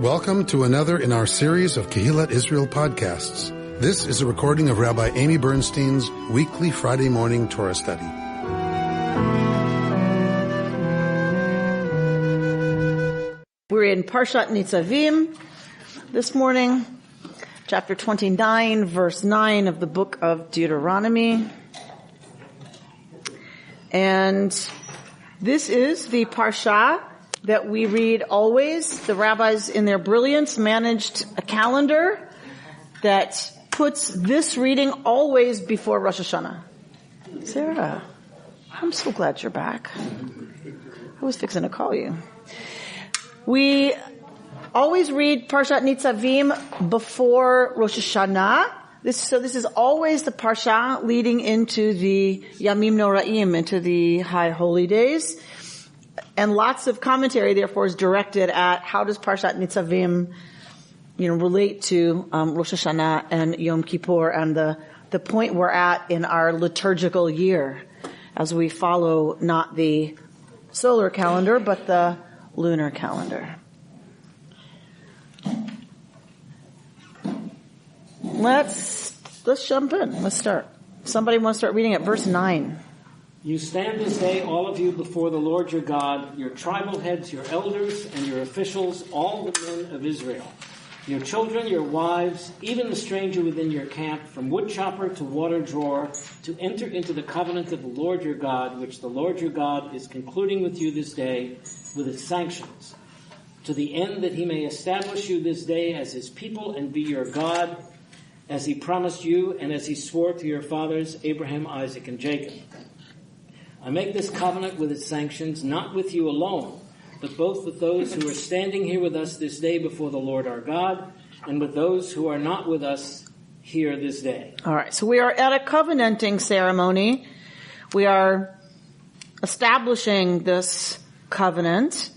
Welcome to another in our series of Kehillat Israel podcasts. This is a recording of Rabbi Amy Bernstein's weekly Friday morning Torah study. We're in Parashat Nitzavim this morning, chapter 29, verse 9 of the book of Deuteronomy. And this is the parsha that we read always. The rabbis, in their brilliance, managed a calendar that puts this reading always before Rosh Hashanah. Sarah, I'm so glad you're back. I was fixing to call you. We always read Parashat Nitzavim before Rosh Hashanah. This is always the parsha leading into the Yamim Noraim, into the High Holy Days. And lots of commentary, therefore, is directed at how does Parashat Nitzavim, relate to Rosh Hashanah and Yom Kippur and the point we're at in our liturgical year as we follow not the solar calendar, but the lunar calendar. Let's jump in. Let's start. Somebody wants to start reading at verse 9. You stand this day, all of you, before the Lord your God, your tribal heads, your elders, and your officials, all the men of Israel, your children, your wives, even the stranger within your camp, from woodchopper to water drawer, to enter into the covenant of the Lord your God, which the Lord your God is concluding with you this day, with its sanctions, to the end that he may establish you this day as his people and be your God, as he promised you and as he swore to your fathers, Abraham, Isaac, and Jacob. I make this covenant with its sanctions, not with you alone, but both with those who are standing here with us this day before the Lord our God, and with those who are not with us here this day. All right, so we are at a covenanting ceremony. We are establishing this covenant,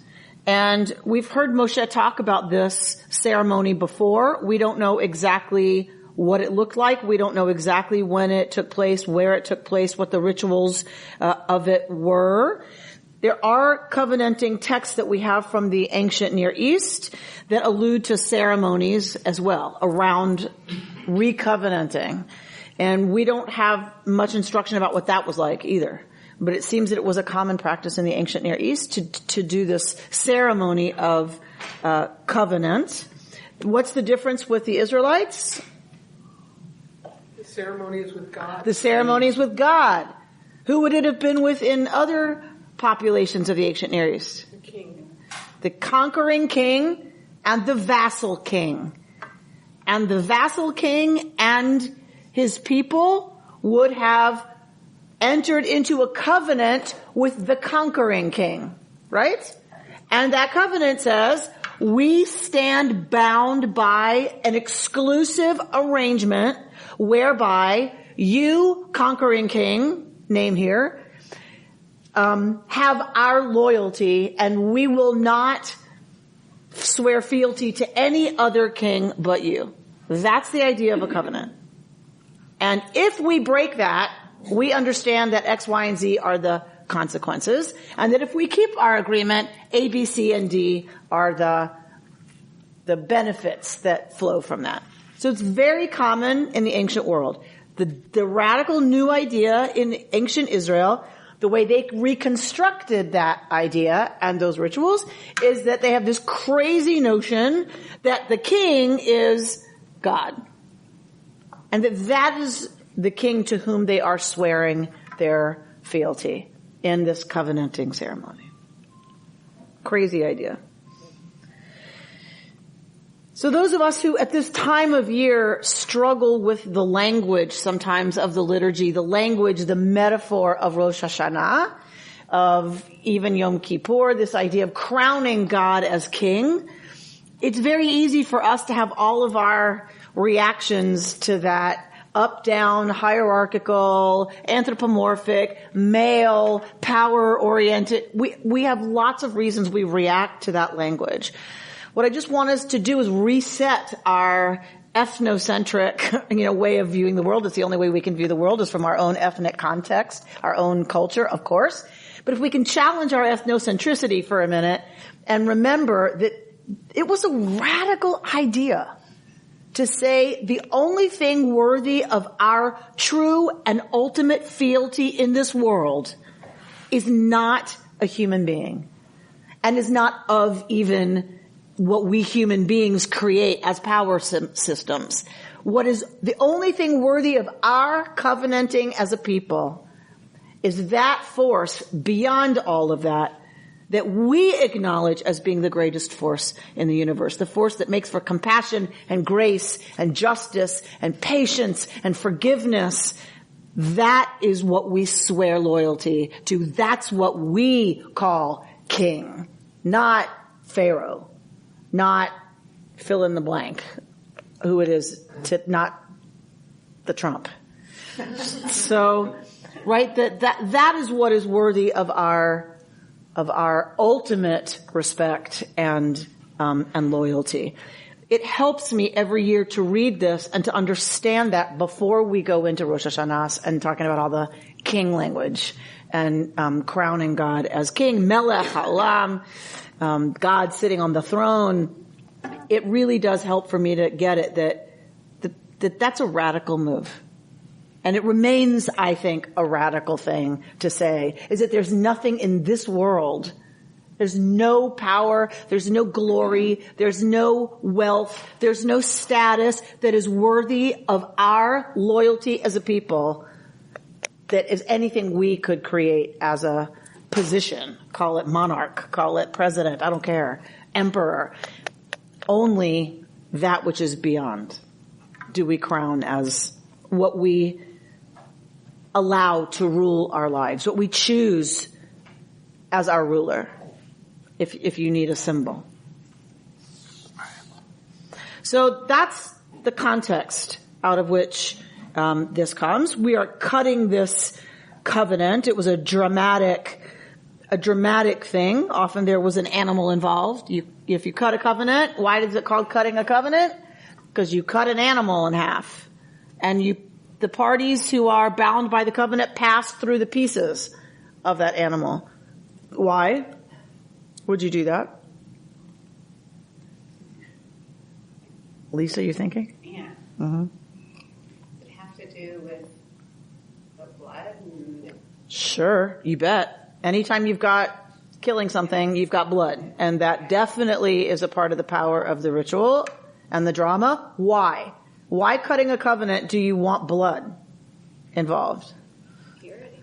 and we've heard Moshe talk about this ceremony before. We don't know exactly what it looked like. We don't know exactly when it took place, where it took place, what the rituals of it were. There are covenanting texts that we have from the ancient Near East that allude to ceremonies as well around recovenanting. And we don't have much instruction about what that was like either. But it seems that it was a common practice in the ancient Near East to do this ceremony of covenant. What's the difference with the Israelites? The ceremony is with God. The ceremony is with God. Who would it have been with in other populations of the ancient Near East? The king. The conquering king and the vassal king. And the vassal king and his people would have entered into a covenant with the conquering king, right? And that covenant says, we stand bound by an exclusive arrangement whereby you, conquering king, name here, have our loyalty, and we will not swear fealty to any other king but you. That's the idea of a covenant. And if we break that, we understand that X, Y, and Z are the consequences, and that if we keep our agreement, A, B, C, and D are the benefits that flow from that. So it's very common in the ancient world. The radical new idea in ancient Israel, the way they reconstructed that idea and those rituals, is that they have this crazy notion that the king is God. And that is the king to whom they are swearing their fealty in this covenanting ceremony. Crazy idea. So those of us who at this time of year struggle with the language sometimes of the liturgy, the language, the metaphor of Rosh Hashanah, of even Yom Kippur, this idea of crowning God as king, it's very easy for us to have all of our reactions to that up-down, hierarchical, anthropomorphic, male, power-oriented. We have lots of reasons we react to that language. What I just want us to do is reset our ethnocentric, way of viewing the world. It's the only way we can view the world is from our own ethnic context, our own culture, of course. But if we can challenge our ethnocentricity for a minute and remember that it was a radical idea to say the only thing worthy of our true and ultimate fealty in this world is not a human being and is not of even what we human beings create as power systems. What is the only thing worthy of our covenanting as a people is that force beyond all of that we acknowledge as being the greatest force in the universe, the force that makes for compassion and grace and justice and patience and forgiveness. That is what we swear loyalty to. That's what we call king, not Pharaoh, not fill in the blank, who it is, not the Trump. So, right, that is what is worthy of our ultimate respect and loyalty. It helps me every year to read this and to understand that before we go into Rosh Hashanah and talking about all the king language and crowning God as king, Melech Haolam, God sitting on the throne. It really does help for me to get it that's a radical move. And it remains, I think, a radical thing to say, is that there's nothing in this world, there's no power, there's no glory, there's no wealth, there's no status that is worthy of our loyalty as a people that is anything we could create as a position. Call it monarch, call it president, I don't care, emperor. Only that which is beyond do we crown as what we allow to rule our lives, what we choose as our ruler, if you need a symbol. So that's the context out of which this comes. We are cutting this covenant. It was a dramatic thing. Often there was an animal involved. If you cut a covenant, why is it called cutting a covenant? Because you cut an animal in half, and the parties who are bound by the covenant pass through the pieces of that animal. Why would you do that? Lisa, you thinking? Yeah. Mm-hmm. Does it have to do with the blood? Sure, you bet. Anytime you've got killing something, you've got blood. And that definitely is a part of the power of the ritual and the drama. Why? Why cutting a covenant do you want blood involved? Purity.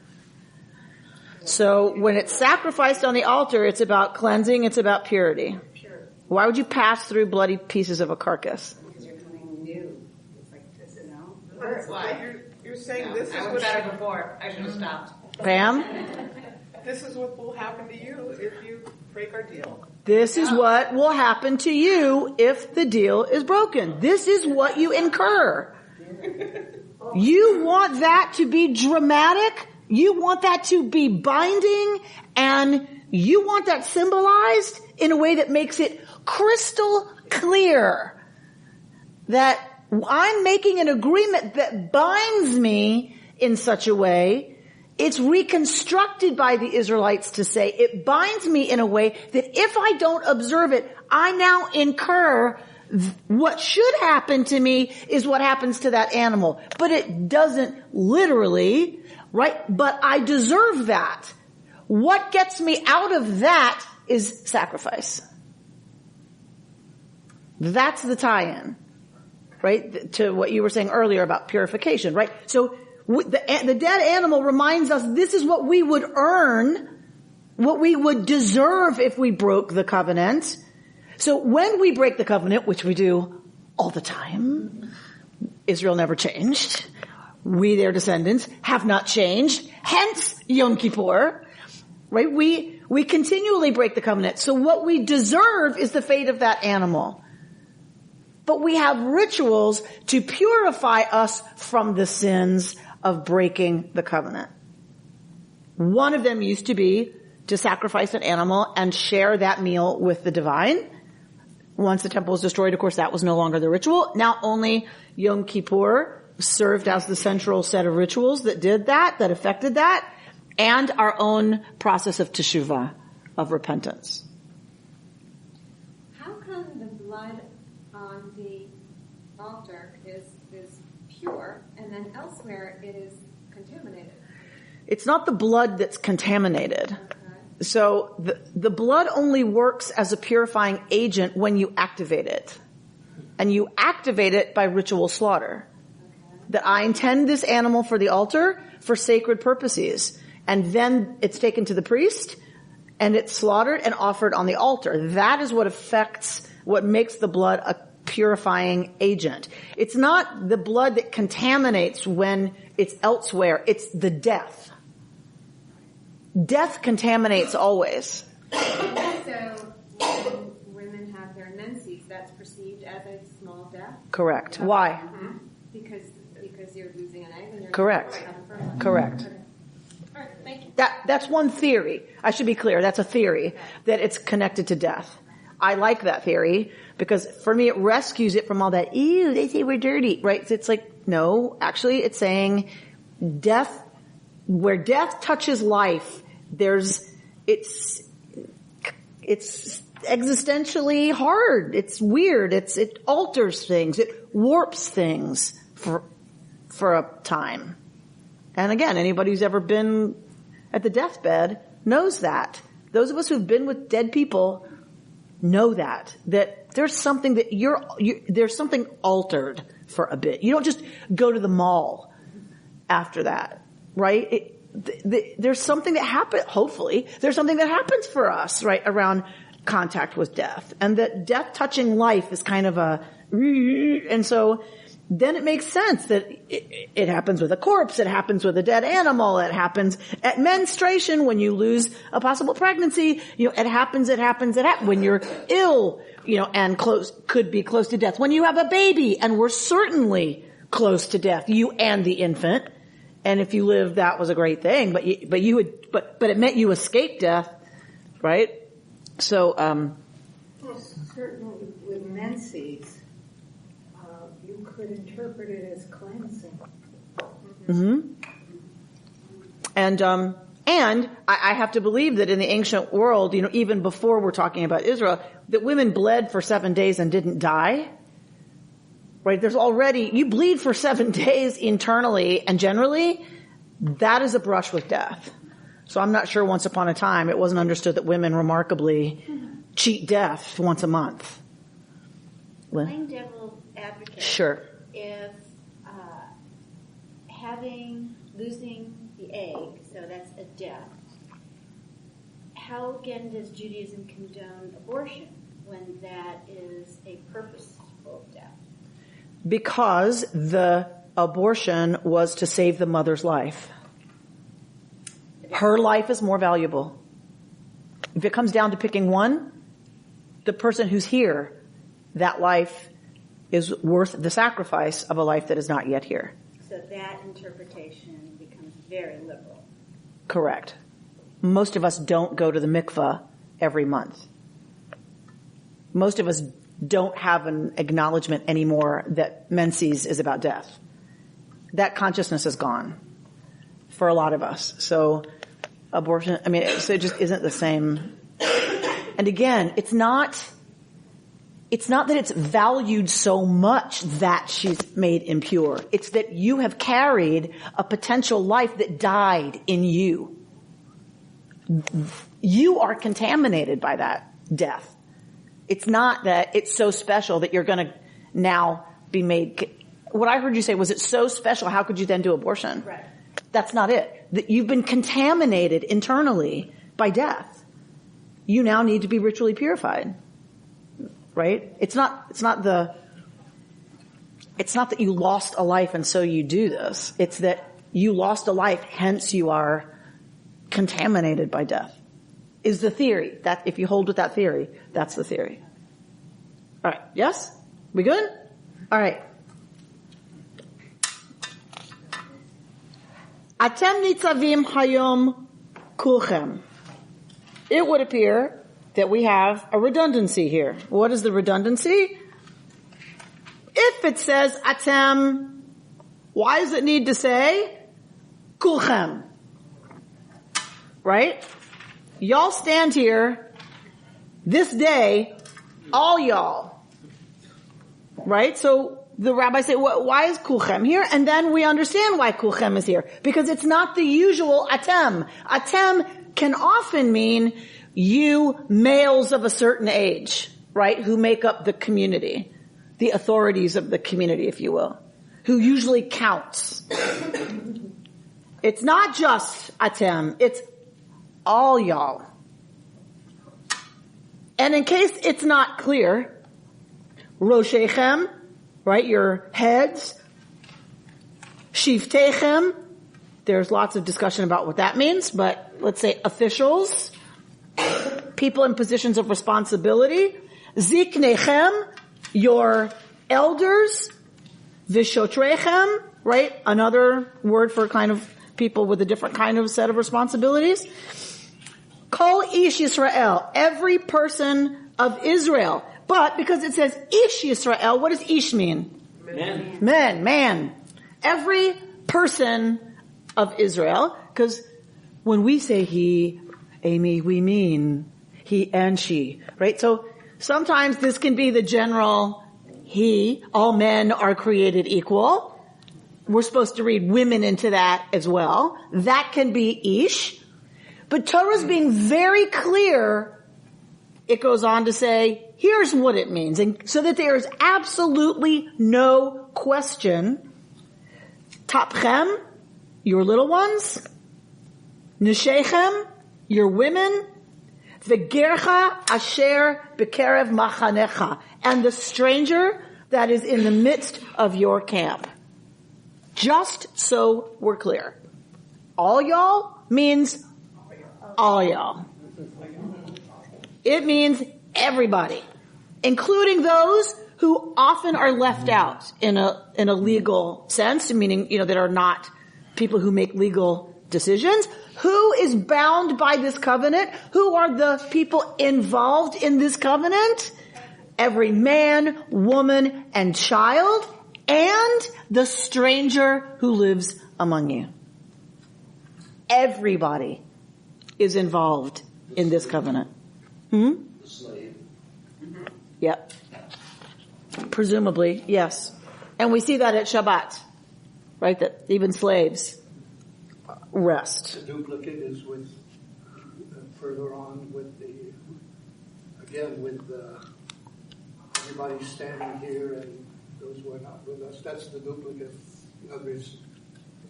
So when it's sacrificed on the altar, it's about cleansing, it's about purity. Pure. Why would you pass through bloody pieces of a carcass? Because you're coming new. It's like this, you know? That's why you're saying this is I what was better before. I should have stopped. Pam? This is what will happen to you if you break our deal. This is what will happen to you if the deal is broken. This is what you incur. You want that to be dramatic. You want that to be binding, and you want that symbolized in a way that makes it crystal clear that I'm making an agreement that binds me in such a way. It's reconstructed by the Israelites to say it binds me in a way that if I don't observe it, I now incur what should happen to me is what happens to that animal. But it doesn't literally, right? But I deserve that. What gets me out of that is sacrifice. That's the tie-in, right? To what you were saying earlier about purification, right? So the dead animal reminds us this is what we would earn, what we would deserve if we broke the covenant. So when we break the covenant, which we do all the time, Israel never changed. We, their descendants, have not changed. Hence Yom Kippur, right? We continually break the covenant. So what we deserve is the fate of that animal. But we have rituals to purify us from the sins of breaking the covenant. One of them used to be to sacrifice an animal and share that meal with the divine. Once the temple was destroyed, of course, that was no longer the ritual. Now only Yom Kippur served as the central set of rituals that did that affected that, and our own process of teshuvah, of repentance. How How come the blood on the altar is pure, and then elsewhere it is contaminated? It's not the blood that's contaminated. Okay. So the blood only works as a purifying agent when you activate it. And you activate it by ritual slaughter. Okay. That I intend this animal for the altar for sacred purposes. And then it's taken to the priest and it's slaughtered and offered on the altar. That is what makes the blood a purifying agent. It's not the blood that contaminates when it's elsewhere. It's the death. Death contaminates always. So when women have their menses, that's perceived as a small death? Correct. Why? Because you're losing an egg and you're Correct. Correct. Okay. All right, thank you. That's one theory. I should be clear. That's a theory that it's connected to death. I like that theory because for me it rescues it from all that, ew, they say we're dirty, right? It's like, no, actually it's saying death, where death touches life, it's existentially hard. It's weird. It alters things. It warps things for a time. And again, anybody who's ever been at the deathbed knows that. Those of us who've been with dead people know that there's something that there's something altered for a bit. You don't just go to the mall after that, right? There's something that happens, hopefully, there's something that happens for us, right, around contact with death. And that death touching life is kind of and so then it makes sense that it happens with a corpse, it happens with a dead animal, it happens at menstruation when you lose a possible pregnancy, it happens when you're ill, and could be close to death. When you have a baby, and we're certainly close to death, you and the infant. And if you live, that was a great thing, but it meant you escaped death, right? So, well, certainly with menses, you could interpret it as cleansing. mm-hmm. And I have to believe that in the ancient world, even before we're talking about Israel, that women bled for 7 days and didn't die. Right? You bleed for 7 days internally and generally, that is a brush with death. So I'm not sure once upon a time it wasn't understood that women remarkably cheat death once a month. Playing devil's advocate. Sure. If losing the egg, so that's a death, how again does Judaism condone abortion when that is a purposeful death? Because the abortion was to save the mother's life. Her life is more valuable. If it comes down to picking one, the person who's here, that life is worth the sacrifice of a life that is not yet here. So that interpretation becomes very liberal. Correct. Most of us don't go to the mikveh every month. Most of us don't have an acknowledgement anymore that menses is about death. That consciousness is gone for a lot of us. So abortion, so it just isn't the same. And again, it's not that it's valued so much that she's made impure. It's that you have carried a potential life that died in you. You are contaminated by that death. It's not that it's so special that you're going to now be made. What I heard you say was, it's so special, how could you then do abortion? Right. That's not it. That you've been contaminated internally by death. You now need to be ritually purified. Right? It's not that you lost a life and so you do this. It's that you lost a life, hence you are contaminated by death. Is the theory. That if you hold with that theory, that's the theory. All right. Yes? We good? All right. Atem nitzavim hayom kulchem. It would appear that we have a redundancy here. What is the redundancy? If it says atem, why does it need to say kulchem? Right? Y'all stand here this day All y'all. Right? So the rabbis say, why is kulchem here? And then we understand why kulchem is here. Because it's not the usual atem. Atem can often mean you males of a certain age, right? Who make up the community. The authorities of the community, if you will. Who usually counts. It's not just atem. It's all y'all. And in case it's not clear, Roshechem, right, your heads, Shiftechem, there's lots of discussion about what that means, but let's say officials, people in positions of responsibility, Ziknechem, your elders, Vishotrechem, right, another word for kind of people with a different kind of set of responsibilities. Kol Ish Yisrael, every person of Israel. But because it says Ish Yisrael, what does Ish mean? Man. Every person of Israel. Because when we say he, Amy, we mean he and she. Right? So sometimes this can be the general he, all men are created equal. We're supposed to read women into that as well. That can be Ish. But Torah's being very clear. It goes on to say, here's what it means. And so that there is absolutely no question. Tapchem, your little ones. Neshechem, your women. V'gercha asher b'kerev machanecha. And the stranger that is in the midst of your camp. Just so we're clear. All y'all means all y'all. It means everybody, including those who often are left out in a legal sense, meaning, that are not people who make legal decisions. Who is bound by this covenant? Who are the people involved in this covenant? Every man, woman, and child, and the stranger who lives among you. Everybody is involved in this covenant. The slave. Yep. Presumably, yes. And we see that at Shabbat, right? That even slaves rest. The duplicate is with, further on with everybody standing here and those who are not with us. That's the duplicate. In other words,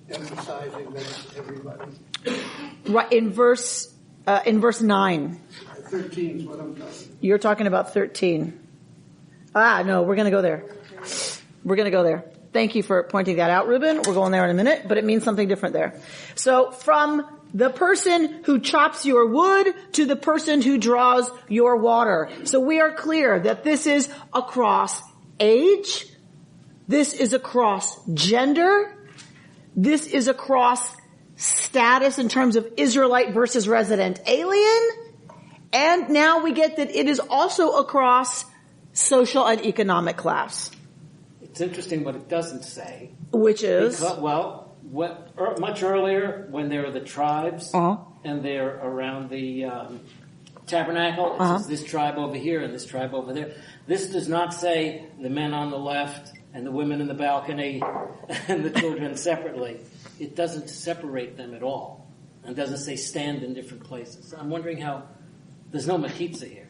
emphasizing that it's everybody. Right, in verse 9. 13 is what I'm talking. You're talking about 13. No, we're going to go there. We're going to go there. Thank you for pointing that out, Reuben. We're going there in a minute, but it means something different there. So from the person who chops your wood to the person who draws your water. So we are clear that this is across age. This is across gender. This is across status in terms of Israelite versus resident alien. And now we get that it is also across social and economic class. It's interesting what it doesn't say. Which is? Much earlier when there are the tribes and they're around the tabernacle, it says this tribe over here and this tribe over there. This does not say the men on the left and the women in the balcony and the children separately. It doesn't separate them at all. And doesn't say stand in different places. I'm wondering how there's no mechitza here.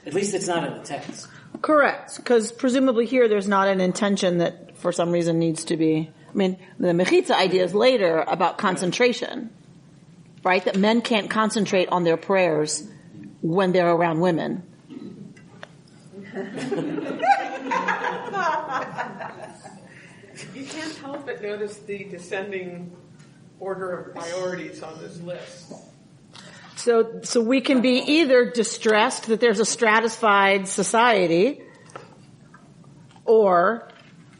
At least it's not in the text. Correct. Because presumably here there's not an intention that for some reason needs to be. I mean, the mechitza idea is later about concentration. Right? That men can't concentrate on their prayers when they're around women. You can't help but notice the descending order of priorities on this list. So we can be either distressed that there's a stratified society, or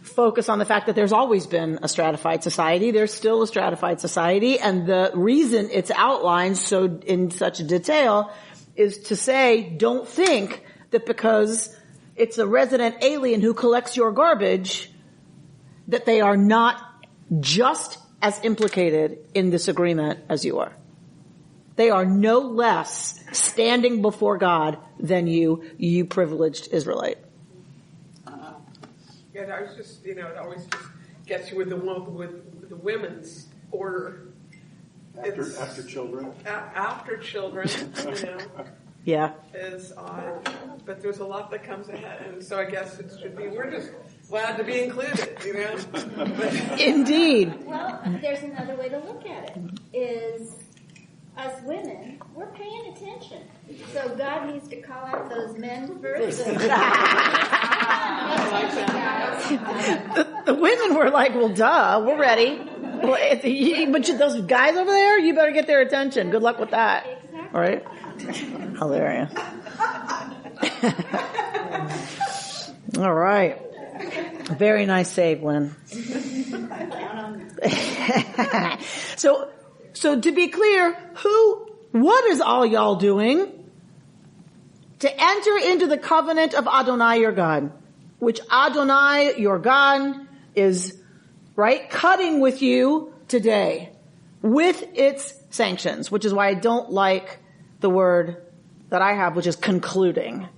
focus on the fact that there's always been a stratified society. There's still a stratified society, and the reason it's outlined so in such detail is to say, don't think that because it's a resident alien who collects your garbage that they are not just as implicated in this agreement as you are. They are no less standing before God than you privileged Israelite. Yeah, I was just, it always just gets you with the women's order. After children. After children, Yeah. is odd. But there's a lot that comes ahead. And so I guess it should be, we're just glad to be included, Indeed. Well, there's another way to look at it, is us women, we're paying attention. So God needs to call out those men first. The women were like, well, duh, we're ready. But those guys over there, you better get their attention. Good luck with that. Exactly. All right? Hilarious. All right. Very nice save, Lynn. So to be clear, what is all y'all doing to enter into the covenant of Adonai your God, which Adonai your God is, right, cutting with you today with its sanctions, which is why I don't like the word that I have, which is concluding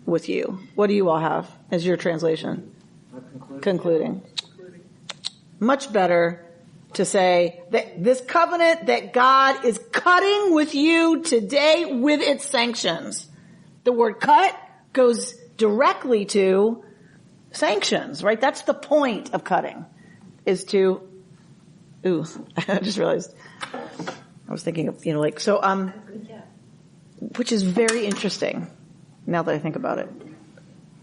with you. What do you all have as your translation? Concluding. Much better to say that this covenant that God is cutting with you today with its sanctions. The word cut goes directly to sanctions, right? That's the point of cutting, is to, I just realized, I was thinking of, which is very interesting now that I think about it.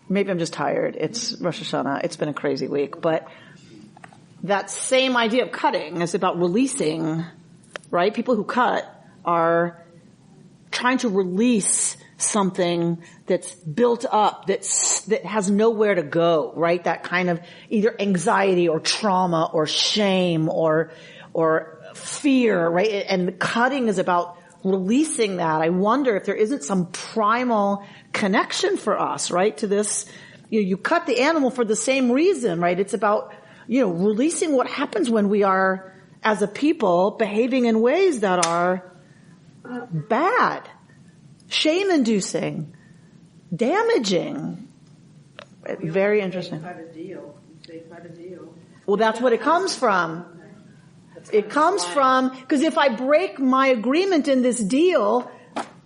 Maybe I'm just tired. It's Rosh Hashanah. It's been a crazy week, but that same idea of cutting is about releasing, right? People who cut are trying to release something that's built up, that has nowhere to go, right? That kind of either anxiety or trauma or shame or fear, right? And the cutting is about releasing that. I wonder if there isn't some primal connection for us, right? To this, you cut the animal for the same reason, right? It's about, releasing what happens when we are, as a people, behaving in ways that are bad, shame-inducing, damaging. Very interesting. They cut a deal. Well, that's what it comes from. It comes from, because if I break my agreement in this deal,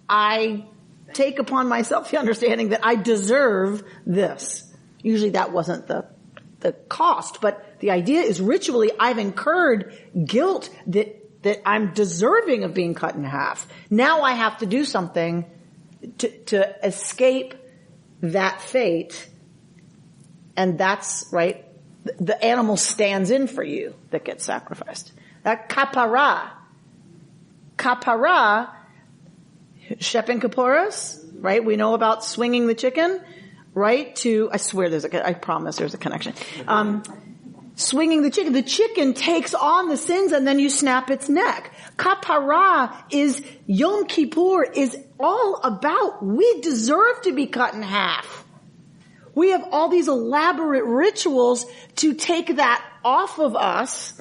I take upon myself the understanding that I deserve this. Usually that wasn't the cost, but the idea is ritually I've incurred guilt that I'm deserving of being cut in half. Now I have to do something to escape that fate. And that's, right, the animal stands in for you that gets sacrificed. That kapara, Shepin Kapporos, right? We know about swinging the chicken, right? I swear I promise there's a connection. Swinging the chicken takes on the sins and then you snap its neck. Kapara is, Yom Kippur is all about, we deserve to be cut in half. We have all these elaborate rituals to take that off of us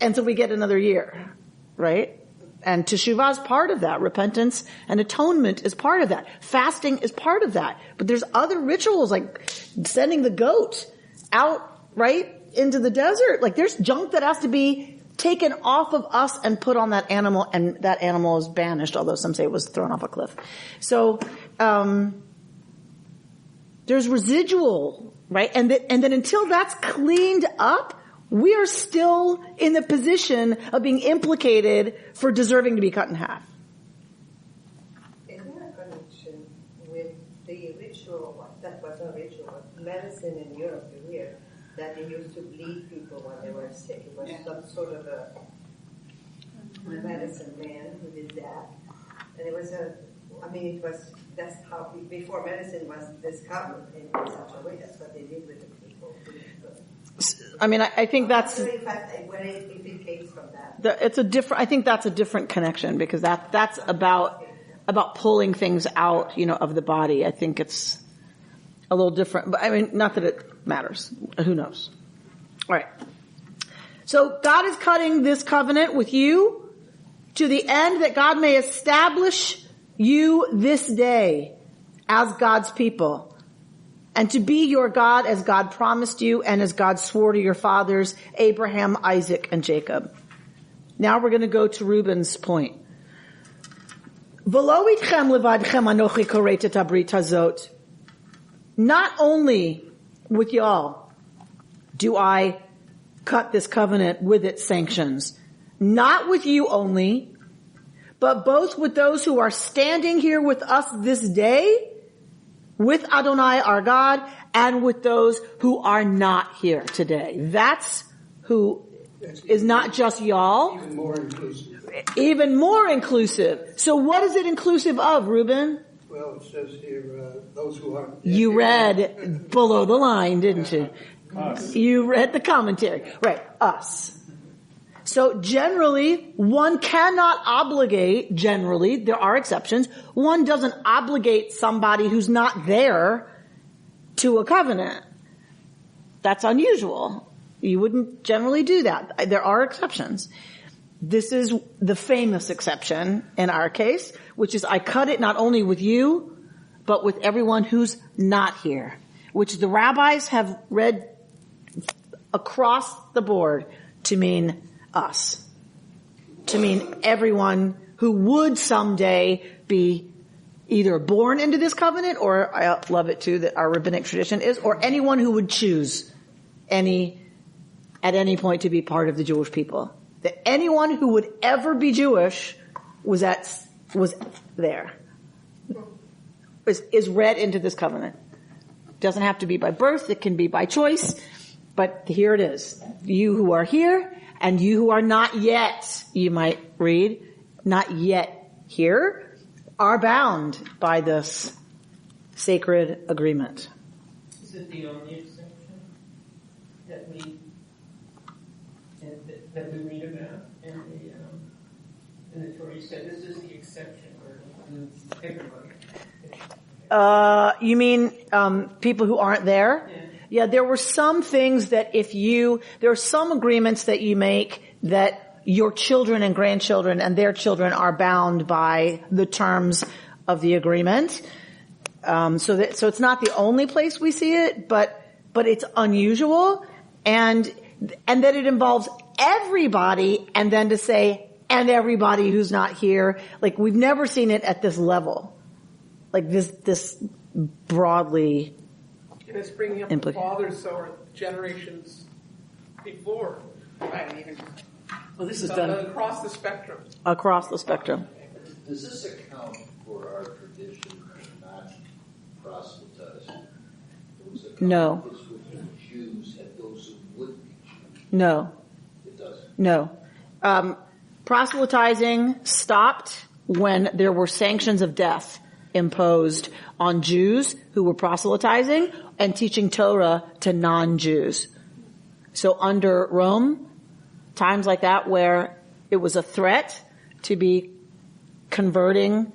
until we get another year, right? And teshuvah is part of that. Repentance and atonement is part of that. Fasting is part of that. But there's other rituals like sending the goat out, right, into the desert. Like there's junk that has to be taken off of us and put on that animal, and that animal is banished, although some say it was thrown off a cliff. So, there's residual, right? And then until that's cleaned up, we are still in the position of being implicated for deserving to be cut in half. Is there a connection with the ritual, that was a ritual, medicine in Europe here, that they used to bleed people when they were sick? It was some sort of a medicine man who did that. And it was that's how, before medicine was discovered in such a way, that's what they did with the people. I mean, I think that's, if it came from that. I think that's a different connection, because that's about pulling things out, of the body. I think it's a little different, but I mean, not that it matters. Who knows? All right. So God is cutting this covenant with you to the end that God may establish you this day as God's people, and to be your God as God promised you and as God swore to your fathers, Abraham, Isaac, and Jacob. Now we're going to go to Reuben's point. Not only with y'all do I cut this covenant with its sanctions, not with you only, but both with those who are standing here with us this day, with Adonai our God, and with those who are not here today. That's who is not just y'all. Even more inclusive. Even more inclusive. So what is it inclusive of, Reuben? Well, it says here, those who aren't. You read below the line, didn't you? Us. You read the commentary. Right, us. So generally, one cannot obligate, generally, there are exceptions, one doesn't obligate somebody who's not there to a covenant. That's unusual. You wouldn't generally do that. There are exceptions. This is the famous exception in our case, which is I cut it not only with you, but with everyone who's not here, which the rabbis have read across the board to mean us, to mean everyone who would someday be either born into this covenant, or I love it too that our rabbinic tradition is, or anyone who would choose at any point to be part of the Jewish people. That anyone who would ever be Jewish was there, is read into this covenant. Doesn't have to be by birth, it can be by choice, but here it is. You who are here, and you who are not yet, you might read, not yet here, are bound by this sacred agreement. Is it the only exception that we read about in the Torah? You said this is the exception, or everybody? You mean people who aren't there? Yeah, there were some things that there are some agreements that you make that your children and grandchildren and their children are bound by the terms of the agreement. So it's not the only place we see it, but it's unusual, and that it involves everybody, and then to say, and everybody who's not here, like we've never seen it at this level, like this broadly. And it's bringing up the fathers, so are generations before, right? Even Well, this is done across the spectrum. Across the spectrum. Does this account for our tradition of not proselytizing? No. With the Jews and those who would be Jews? No. It doesn't? No. Proselytizing stopped when there were sanctions of death imposed on Jews who were proselytizing and teaching Torah to non-Jews. So under Rome, times like that where it was a threat to be converting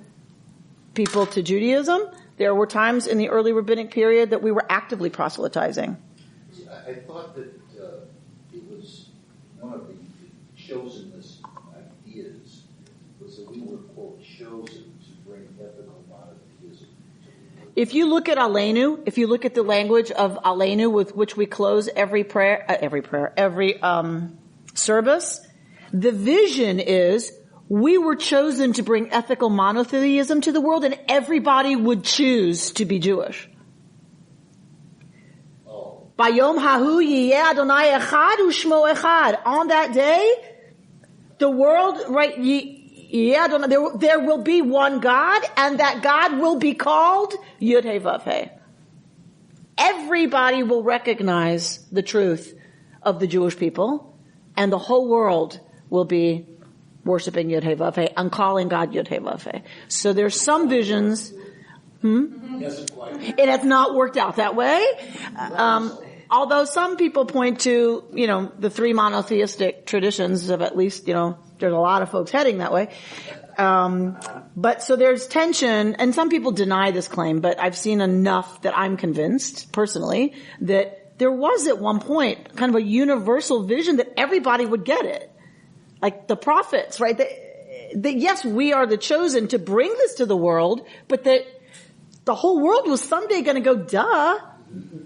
people to Judaism, there were times in the early rabbinic period that we were actively proselytizing. I thought that it was one of the chosenness ideas was that we were, quote, chosen to bring ethical monotheism. If you look at Aleinu, if you look at the language of Aleinu with which we close every service, the vision is we were chosen to bring ethical monotheism to the world, and everybody would choose to be Jewish. Bayom hahu yiyeh Adonai echad u'shmo echad. On that day, the world, right, there will be one God, and that God will be called Yud He Vav He. Everybody will recognize the truth of the Jewish people, and the whole world will be worshiping Yud He Vav He and calling God Yud He Vav He. So there's some visions. It has not worked out that way. Although some people point to, the three monotheistic traditions of at least, there's a lot of folks heading that way. But so there's tension, and some people deny this claim, but I've seen enough that I'm convinced, personally, that there was at one point kind of a universal vision that everybody would get it. Like the prophets, right? that yes, we are the chosen to bring this to the world, but that the whole world was someday going to go, duh.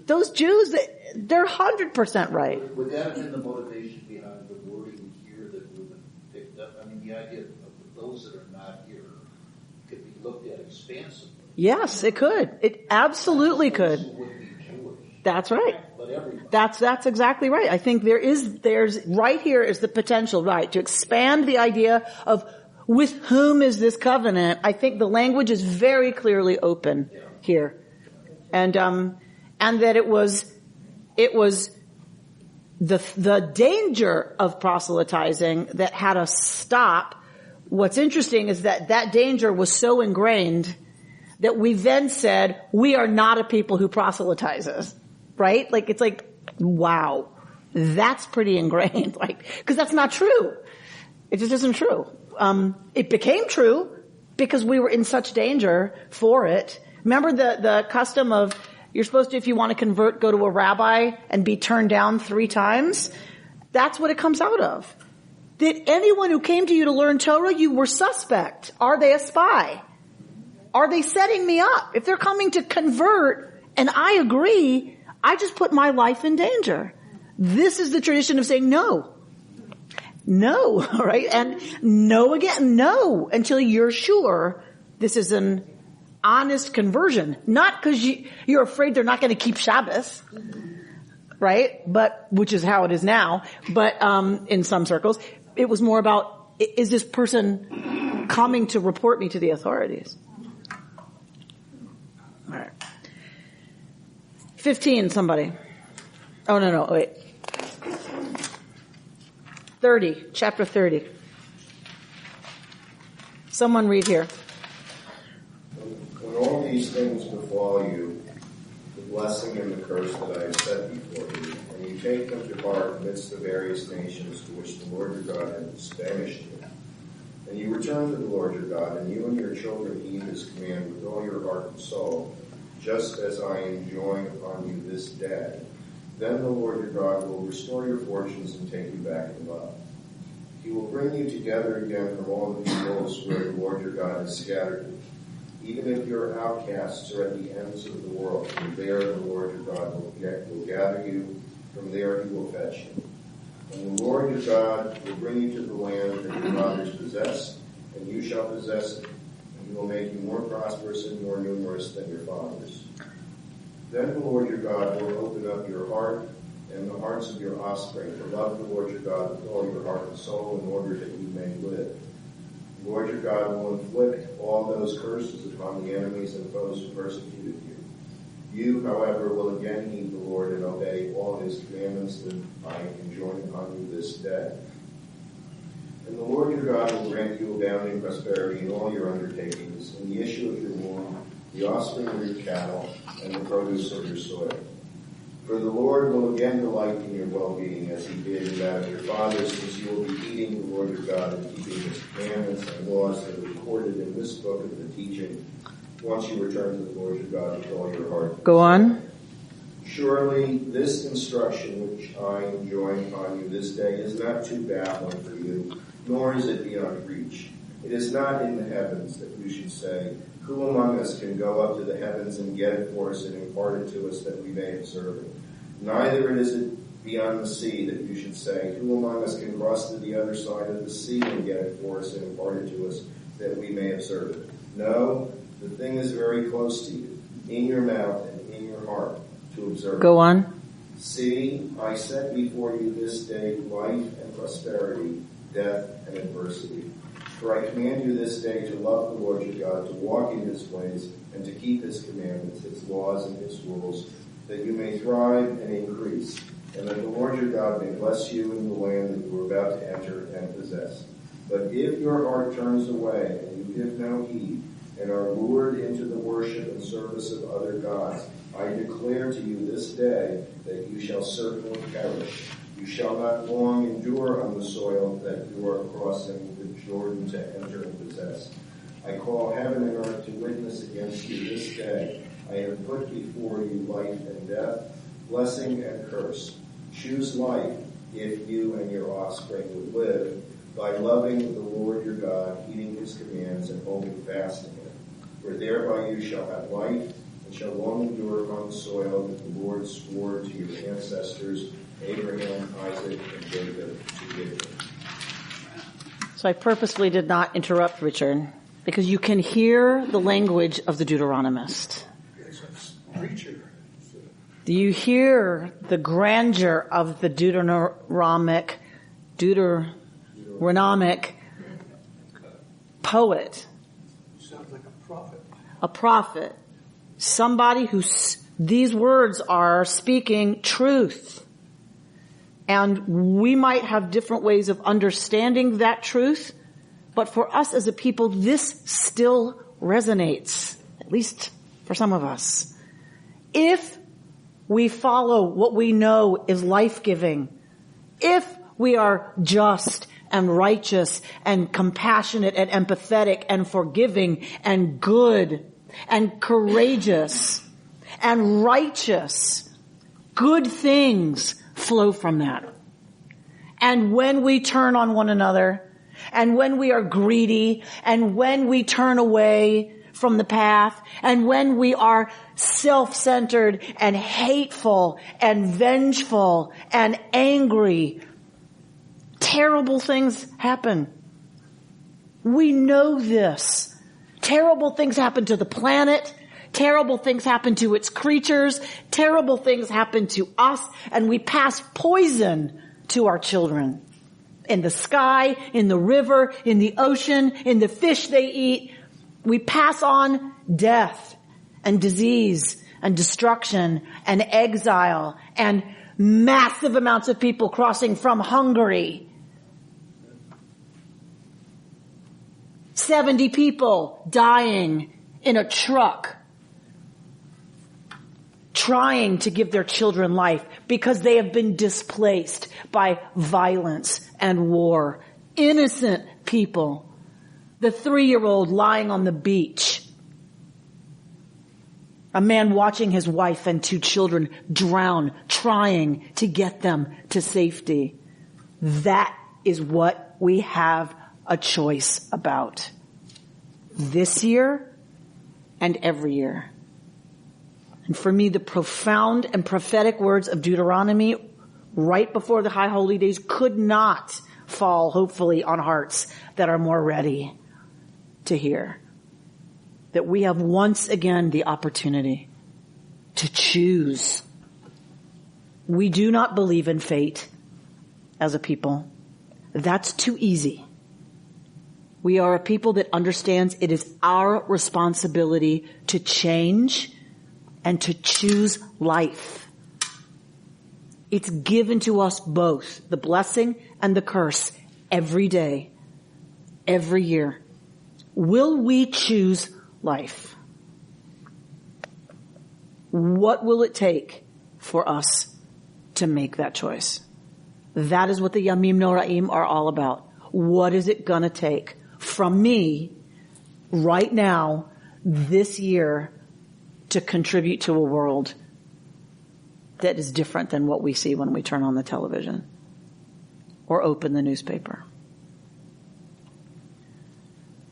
Those Jews, they're 100% right. Would that have been the motivation behind the wording here that would have picked up? I mean, the idea of those that are not here could be looked at expansively. Yes, it could. It absolutely could. Would be Jewish. That's right. But everybody. That's exactly right. I think there's right here is the potential, right, to expand the idea of with whom is this covenant. I think the language is very clearly open here. And that it was the danger of proselytizing that had us stop. What's interesting is that danger was so ingrained that we then said, we are not a people who proselytizes, right? Like, it's like, wow, that's pretty ingrained, like, cause that's not true. It just isn't true. It became true because we were in such danger for it. Remember the custom of, you're supposed to, if you want to convert, go to a rabbi and be turned down 3 times? That's what it comes out of. That anyone who came to you to learn Torah, you were suspect. Are they a spy? Are they setting me up? If they're coming to convert and I agree, I just put my life in danger. This is the tradition of saying no. No, right? And no again, no, until you're sure this is an honest conversion. Not because you're afraid they're not going to keep Shabbos, right? But, which is how it is now. But, in some circles, it was more about, is this person coming to report me to the authorities? All right. 15, somebody. Oh, no, wait. 30, chapter 30. Someone read here. When all these things befall you, the blessing and the curse that I have set before you, and you take them to heart amidst the various nations to which the Lord your God has banished you, and you return to the Lord your God, and you and your children heed his command with all your heart and soul, just as I enjoin upon you this day, then the Lord your God will restore your fortunes and take you back in love. He will bring you together again from all the peoples where the Lord your God has scattered you. Even if your outcasts are at the ends of the world, from there the Lord your God will gather you, from there he will fetch you. And the Lord your God will bring you to the land that your fathers possessed, and you shall possess it, and he will make you more prosperous and more numerous than your fathers. Then the Lord your God will open up your heart and the hearts of your offspring to love the Lord your God with all your heart and soul in order that you may live. The Lord your God will inflict all those curses upon the enemies and foes who persecuted you. You, however, will again heed the Lord and obey all his commandments that I enjoin upon you this day. And the Lord your God will grant you abounding prosperity in all your undertakings, in the issue of your womb, the offspring of your cattle, and the produce of your soil. For the Lord will again delight in your well-being as he did in that of your fathers, since you will be heeding the Lord your God and keeping his commandments and laws that are recorded in this book of the teaching, once you return to the Lord your God with all your heart. Go on. Surely this instruction which I enjoin upon you this day is not too baffling for you, nor is it beyond reach. It is not in the heavens that you should say, who among us can go up to the heavens and get it for us and impart it to us that we may observe it? Neither is it beyond the sea that you should say, who among us can cross to the other side of the sea and get it for us and impart it to us that we may observe it? No, the thing is very close to you, in your mouth and in your heart, to observe. Go on. See, I set before you this day life and prosperity, death and adversity. For I command you this day to love the Lord your God, to walk in his ways, and to keep his commandments, his laws, and his rules, that you may thrive and increase, and that the Lord your God may bless you in the land that you are about to enter and possess. But if your heart turns away, and you give no heed, and are lured into the worship and service of other gods, I declare to you this day that you shall certainly perish. You shall not long endure on the soil that you are crossing the Jordan to enter and possess. I call heaven and earth to witness against you this day. I have put before you life and death, blessing and curse. Choose life if you and your offspring would live, by loving the Lord your God, keeping his commands, and holding fast to him. For thereby you shall have life, and shall long endure upon the soil that the Lord swore to your ancestors, Abraham, Isaac, and Jacob, to give them. So I purposefully did not interrupt Richard, because you can hear the language of the Deuteronomist. It's a preacher. Do you hear the grandeur of the Deuteronomic poet? Sounds like a prophet. A prophet. Somebody these words are speaking truth. And we might have different ways of understanding that truth, but for us as a people, this still resonates, at least for some of us. If we follow what we know is life-giving, if we are just and righteous and compassionate and empathetic and forgiving and good and courageous and righteous, good things flow from that. And when we turn on one another, and when we are greedy, and when we turn away from the path, and when we are self-centered and hateful and vengeful and angry, terrible things happen. We know this. Terrible things happen to the planet. Terrible things happen to its creatures. Terrible things happen to us. And we pass poison to our children. In the sky, in the river, in the ocean, in the fish they eat. We pass on death and disease and destruction and exile and massive amounts of people crossing from Hungary. 70 people dying in a truck trying to give their children life because they have been displaced by violence and war. Innocent people. The 3-year-old lying on the beach. A man watching his wife and 2 children drown, trying to get them to safety. That is what we have a choice about. This year and every year. And for me, the profound and prophetic words of Deuteronomy right before the High Holy Days could not fall, hopefully, on hearts that are more ready to hear. That we have once again the opportunity to choose. We do not believe in fate as a people. That's too easy. We are a people that understands it is our responsibility to change and to choose life. It's given to us both, the blessing and the curse, every day, every year. Will we choose life? What will it take for us to make that choice? That is what the Yamim Noraim are all about. What is it gonna take from me right now, this year, to contribute to a world that is different than what we see when we turn on the television or open the newspaper?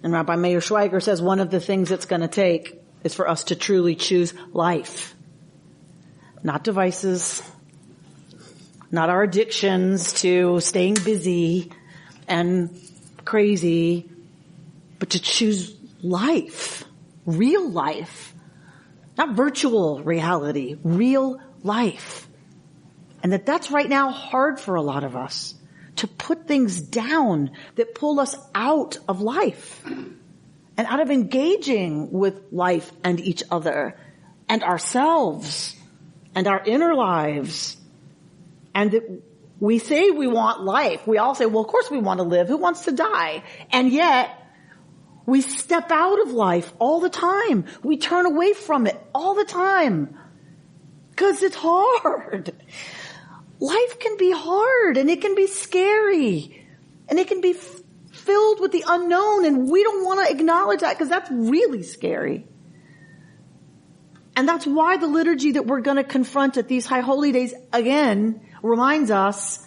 And Rabbi Meir Schweiger says one of the things it's going to take is for us to truly choose life. Not devices, not our addictions to staying busy and crazy, but to choose life, real life. Not virtual reality, real life. And that's right now hard for a lot of us. To put things down that pull us out of life. And out of engaging with life and each other. And ourselves. And our inner lives. And that we say we want life. We all say, well, of course we want to live. Who wants to die? And yet, we step out of life all the time. We turn away from it all the time. Because it's hard. Life can be hard and it can be scary. And it can be filled with the unknown, and we don't want to acknowledge that because that's really scary. And that's why the liturgy that we're going to confront at these High Holy Days again reminds us,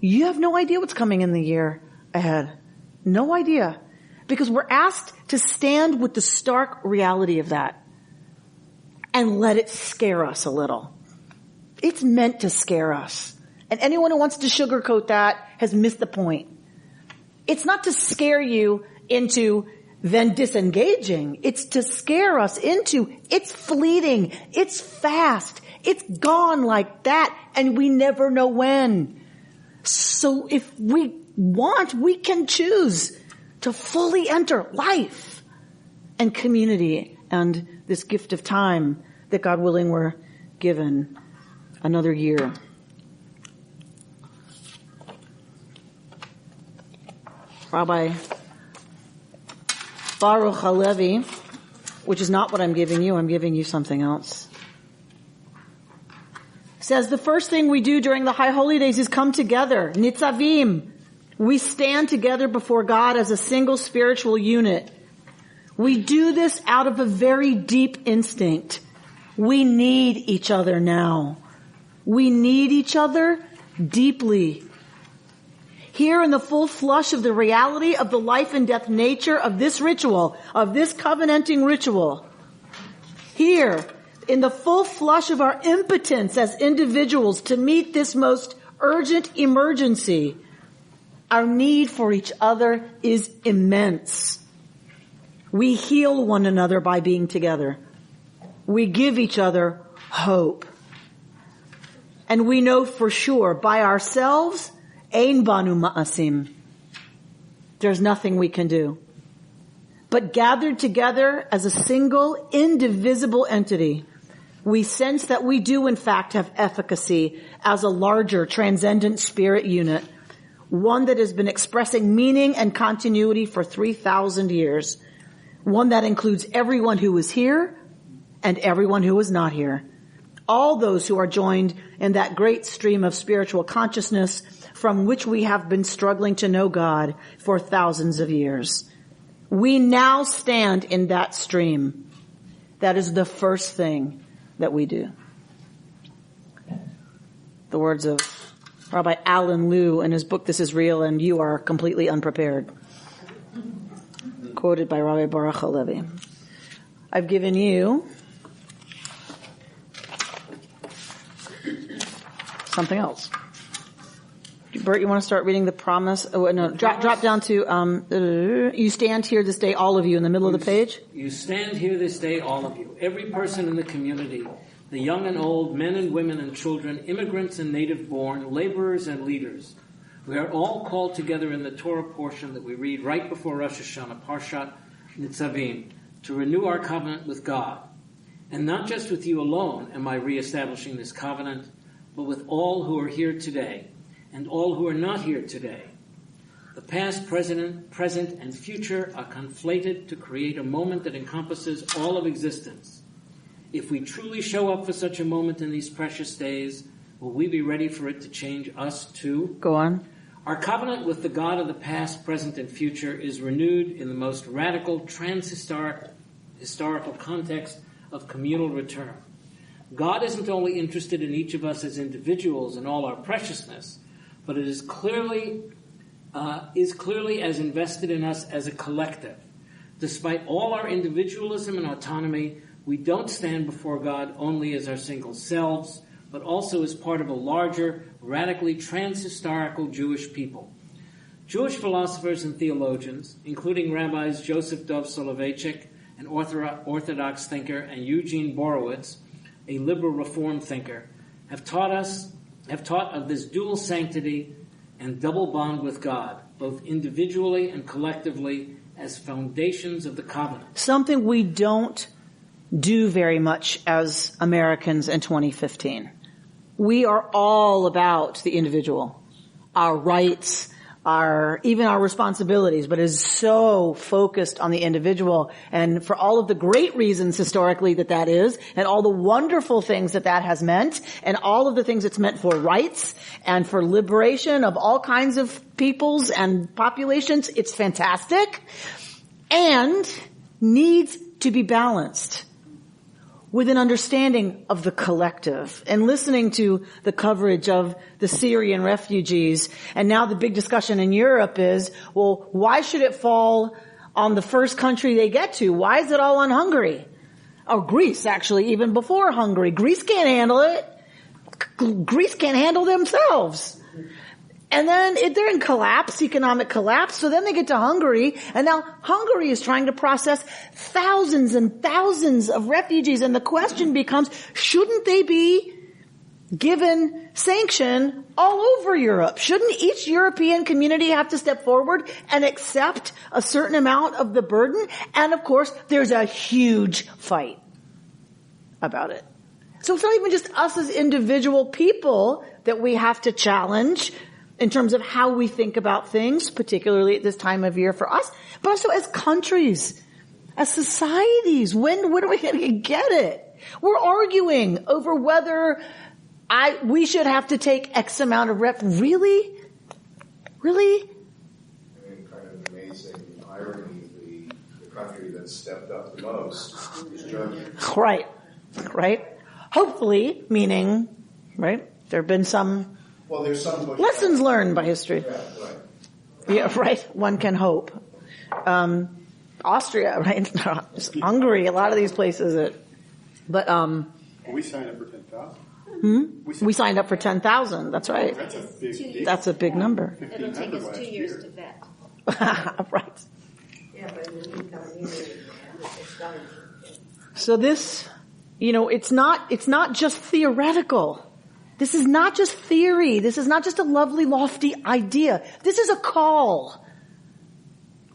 you have no idea what's coming in the year ahead? No idea. Because we're asked to stand with the stark reality of that and let it scare us a little. It's meant to scare us. And anyone who wants to sugarcoat that has missed the point. It's not to scare you into then disengaging. It's to scare us into it's fleeting. It's fast. It's gone like that, and we never know when. So if we want, we can choose to fully enter life and community and this gift of time that, God willing, we're given another year. Rabbi Baruch Halevi, which is not what I'm giving you something else, says the first thing we do during the High Holy Days is come together. Nitzavim. We stand together before God as a single spiritual unit. We do this out of a very deep instinct. We need each other now. We need each other deeply. Here in the full flush of the reality of the life and death nature of this ritual, of this covenanting ritual, here in the full flush of our impotence as individuals to meet this most urgent emergency, our need for each other is immense. We heal one another by being together. We give each other hope. And we know for sure, by ourselves, ein banu ma'asim. There's nothing we can do. But gathered together as a single, indivisible entity, we sense that we do in fact have efficacy as a larger, transcendent spirit unit, one that has been expressing meaning and continuity for 3,000 years, one that includes everyone who is here and everyone who is not here. All those who are joined in that great stream of spiritual consciousness from which we have been struggling to know God for thousands of years. We now stand in that stream. That is the first thing that we do. The words of Rabbi Alan Liu in his book, This Is Real and You Are Completely Unprepared. Quoted by Rabbi Baruch Halevi. I've given you something else. Bert, you want to start reading the promise? Oh, no, drop down to, you stand here this day, all of you, in the middle of the page. You stand here this day, all of you, every person in the community, the young and old, men and women and children, immigrants and native-born, laborers and leaders. We are all called together in the Torah portion that we read right before Rosh Hashanah, Parashat Nitzavim, to renew our covenant with God. And not just with you alone am I reestablishing this covenant, but with all who are here today and all who are not here today. The past, present, and future are conflated to create a moment that encompasses all of existence. If we truly show up for such a moment in these precious days, will we be ready for it to change us too? Go on. Our covenant with the God of the past, present, and future is renewed in the most radical historical context of communal return. God isn't only interested in each of us as individuals and all our preciousness, but it is clearly as invested in us as a collective. Despite all our individualism and autonomy, we don't stand before God only as our single selves, but also as part of a larger, radically trans-historical Jewish people. Jewish philosophers and theologians, including rabbis Joseph Dov Soloveitchik, an Orthodox thinker, and Eugene Borowitz, a liberal reform thinker, have taught of this dual sanctity and double bond with God, both individually and collectively, as foundations of the covenant. Something we don't do very much as Americans in 2015. We are all about the individual, our rights, even our responsibilities, but is so focused on the individual. And for all of the great reasons historically that is, and all the wonderful things that has meant, and all of the things it's meant for rights and for liberation of all kinds of peoples and populations, it's fantastic and needs to be balanced. with an understanding of the collective. And listening to the coverage of the Syrian refugees, and now the big discussion in Europe is, well, why should it fall on the first country they get to? Why is it all on Hungary? Or Greece, actually, even before Hungary. Greece can't handle it. Greece can't handle themselves. And then they're in collapse, economic collapse. So then they get to Hungary, and now Hungary is trying to process thousands and thousands of refugees. And the question becomes, shouldn't they be given sanction all over Europe? Shouldn't each European community have to step forward and accept a certain amount of the burden? And of course, there's a huge fight about it. So it's not even just us as individual people that we have to challenge in terms of how we think about things, particularly at this time of year for us, but also as countries, as societies. When are we going to get it? We're arguing over whether we should have to take X amount of Really? Really? I mean, kind of amazing irony, the country that stepped up the most is Germany. Right. Hopefully, meaning, right, there have been some there's some lessons learned by history. Yeah, right. One can hope. Austria, right? Hungary, a lot of these places. We signed up for 10,000. We signed up for 10,000. That's right. That's a big number. It'll take us 2 years to vet. Right. Yeah, but in the meantime, it's done. So this, it's not just theoretical. This is not just theory. This is not just a lovely, lofty idea. This is a call.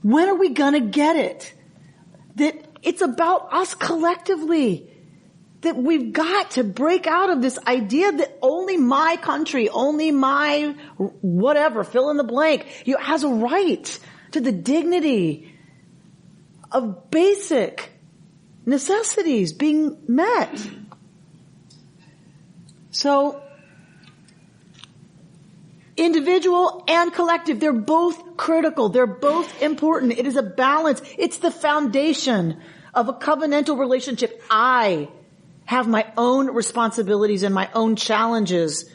When are we gonna get it? That it's about us collectively. That we've got to break out of this idea that only my country, only my whatever, fill in the blank, has a right to the dignity of basic necessities being met. So, individual and collective, they're both critical. They're both important. It is a balance. It's the foundation of a covenantal relationship. I have my own responsibilities and my own challenges,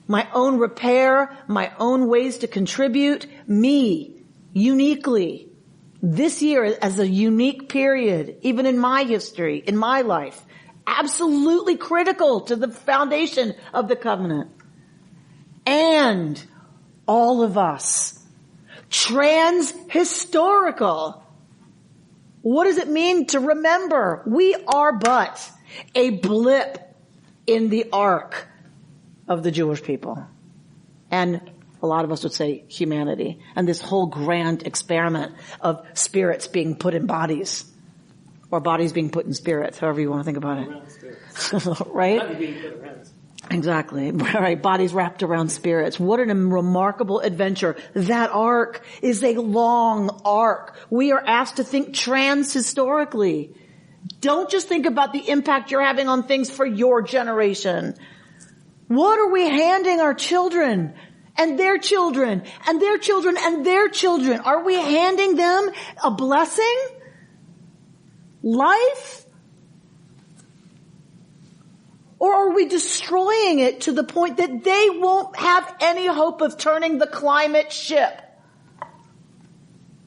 my own repair, my own ways to contribute, me, uniquely. This year as a unique period, even in my history, in my life, absolutely critical to the foundation of the covenant. And all of us, trans-historical. What does it mean to remember? We are but a blip in the arc of the Jewish people. And a lot of us would say humanity. And this whole grand experiment of spirits being put in bodies. Or bodies being put in spirits, however you want to think about it. Right? Not being put around. Exactly. Right. Bodies wrapped around spirits. What a remarkable adventure. That arc is a long arc. We are asked to think trans-historically. Don't just think about the impact you're having on things for your generation. What are we handing our children and their children and their children and their children? Are we handing them a blessing? Life? Or are we destroying it to the point that they won't have any hope of turning the climate ship?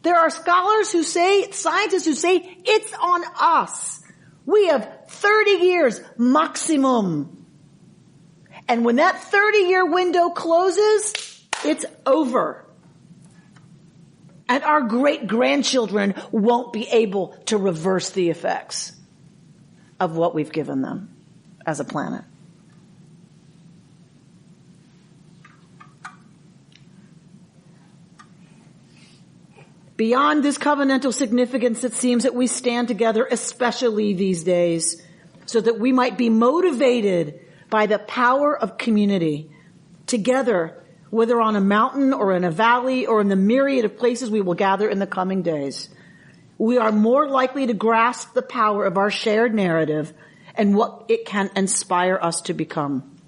There are scholars who say, scientists who say, it's on us. We have 30 years maximum. And when that 30-year window closes, it's over. And our great-grandchildren won't be able to reverse the effects of what we've given them as a planet. Beyond this covenantal significance, it seems that we stand together, especially these days, so that we might be motivated by the power of community. Together, whether on a mountain or in a valley or in the myriad of places we will gather in the coming days, we are more likely to grasp the power of our shared narrative and what it can inspire us to become.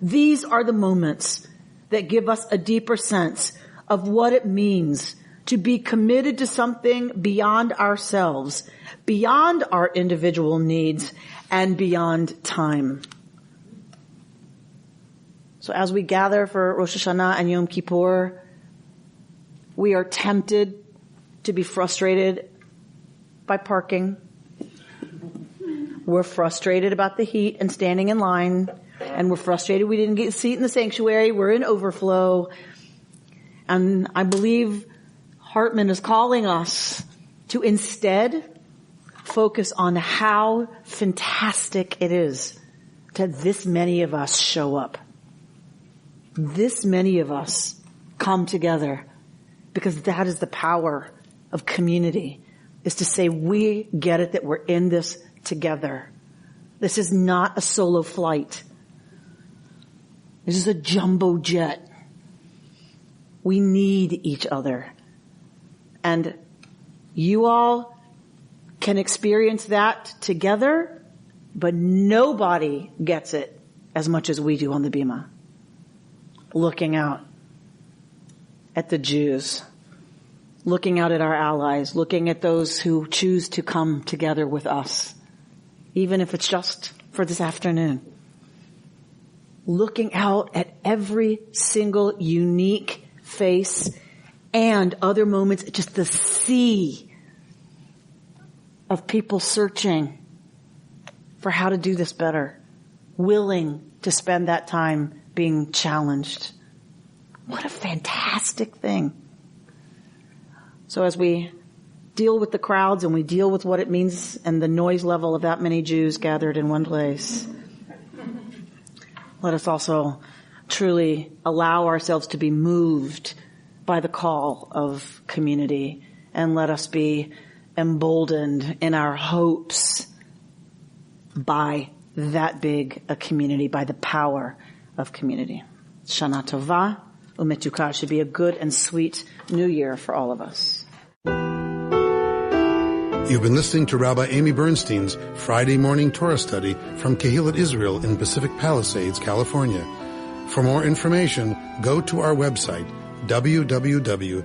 These are the moments that give us a deeper sense of what it means to be committed to something beyond ourselves, beyond our individual needs, and beyond time. So as we gather for Rosh Hashanah and Yom Kippur, we are tempted to be frustrated by parking. We're frustrated about the heat and standing in line. And we're frustrated we didn't get a seat in the sanctuary. We're in overflow. And I believe Hartman is calling us to instead focus on how fantastic it is that this many of us show up. This many of us come together, because that is the power of community, is to say we get it, that we're in this together. This is not a solo flight. This is a jumbo jet. We need each other. And you all can experience that together, but nobody gets it as much as we do on the Bima. Looking out at the Jews, looking out at our allies, looking at those who choose to come together with us, even if it's just for this afternoon. Looking out at every single unique face and other moments, just the sea of people searching for how to do this better, willing to spend that time being challenged. What a fantastic thing. So as we deal with the crowds and we deal with what it means and the noise level of that many Jews gathered in one place, let us also truly allow ourselves to be moved by the call of community, and let us be emboldened in our hopes by that big a community, by the power of community. Shana Tova u'metuka, should be a good and sweet new year for all of us. You've been listening to Rabbi Amy Bernstein's Friday morning Torah study from Kehillat Israel in Pacific Palisades, California. For more information, go to our website, www.ourki.org.